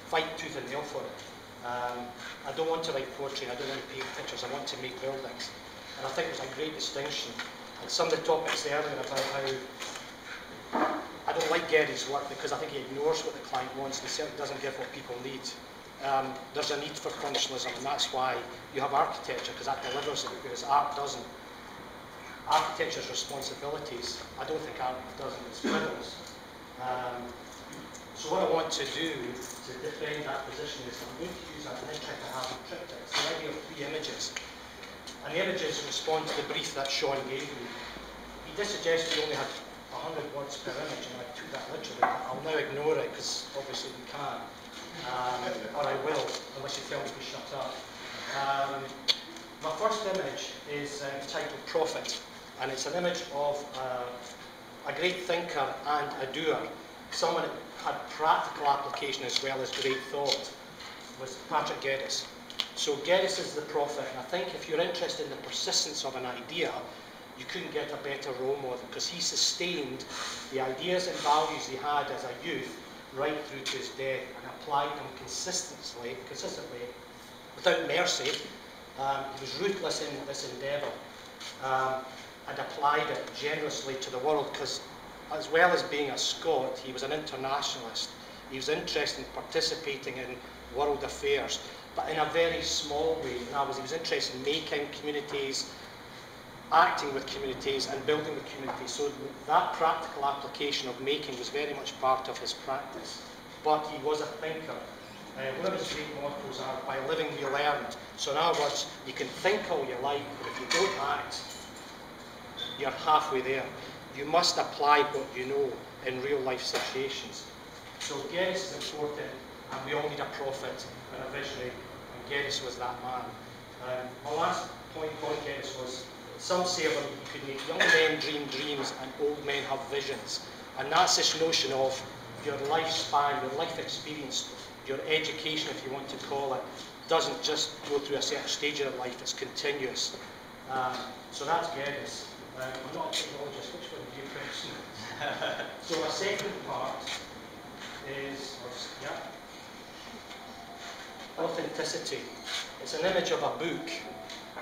fight tooth and nail for it. I don't want to write poetry, I don't want to paint pictures, I want to make buildings. And I think there's a great distinction. And some of the topics earlier about how I don't like Gary's work because I think he ignores what the client wants and he certainly doesn't give what people need. There's a need for functionalism, and that's why you have architecture, because that delivers it, whereas art doesn't. Architecture's responsibilities, I don't think art doesn't, it's frivolous. So what I want to do to defend that position is I'm going to use an intricate triptychs, the idea of 3 images. And the images respond to the brief that Sean gave me. He did suggest we only had 100 words per image, and I took that literally. I'll now ignore it, because obviously we can't. Or I will, unless you tell me to shut up. My first image is titled Prophet, and it's an image of a great thinker and a doer, someone that had practical application as well as great thought, was Patrick Geddes. So Geddes is the prophet, and I think if you're interested in the persistence of an idea, you couldn't get a better role model, because he sustained the ideas and values he had as a youth right through to his death and applied them consistently, without mercy. He was ruthless in this endeavour and applied it generously to the world, because as well as being a Scot, he was an internationalist. He was interested in participating in world affairs, but in a very small way. In other words, he was interested in making communities, acting with communities and building the community. So that practical application of making was very much part of his practice. But he was a thinker. One of his great mottos are, by living we learn. So in other words, you can think all you like, but if you don't act, you're halfway there. You must apply what you know in real life situations. So Geddes is important, and we all need a prophet and a visionary, and Geddes was that man. My last point on Geddes was, some say of him, you could make young men dream dreams and old men have visions. And that's this notion of your lifespan, your life experience, your education, if you want to call it, doesn't just go through a certain stage of life, it's continuous. So that's Geddes. I'm not a technologist, which one do you prefer? So our second part is, authenticity. It's an image of a book.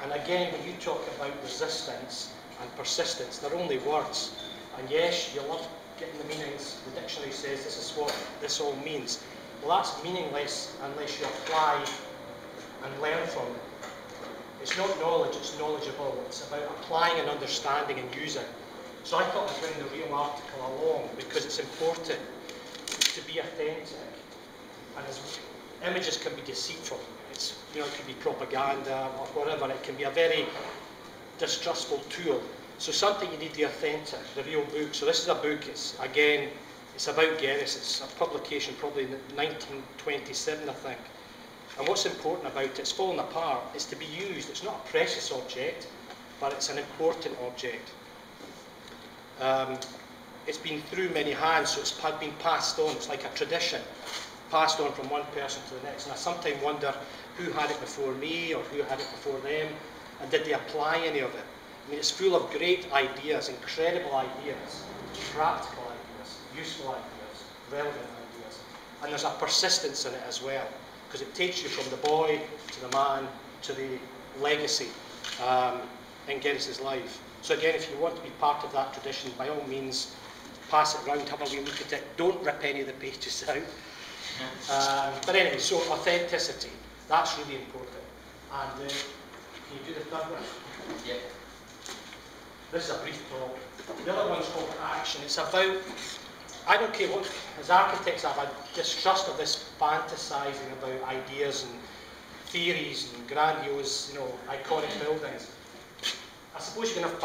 And again, when you talk about resistance and persistence, they're only words. And yes, you love getting the meanings. The dictionary says this is what this all means. Well, that's meaningless unless you apply and learn from it. It's not knowledge, it's knowledgeable. It's about applying and understanding and using. So I thought I'd bring the real article along because it's important to be authentic. And as images can be deceitful. It's, it could be propaganda or whatever. It can be a very distrustful tool. So something you need the authentic, the real book. So this is a book. It's about Geddes. It's a publication probably in 1927, I think. And what's important about it, it's fallen apart. It's to be used. It's not a precious object, but it's an important object. It's been through many hands, so it's been passed on. It's like a tradition, passed on from one person to the next. And I sometimes wonder who had it before me or who had it before them, and did they apply any of it? I mean, it's full of great ideas, incredible ideas, practical ideas, useful ideas, relevant ideas. And there's a persistence in it as well, because it takes you from the boy to the man to the legacy in Geddes' life. So again, if you want to be part of that tradition, by all means, pass it round, have a wee look at it. Don't rip any of the pages out. But anyway, so authenticity, that's really important. And can you do the third one? Yeah. This is a brief talk. The other one's called action. It's about, I don't care what, as architects I have a distrust of this fantasizing about ideas and theories and grandiose, iconic buildings. I suppose you can have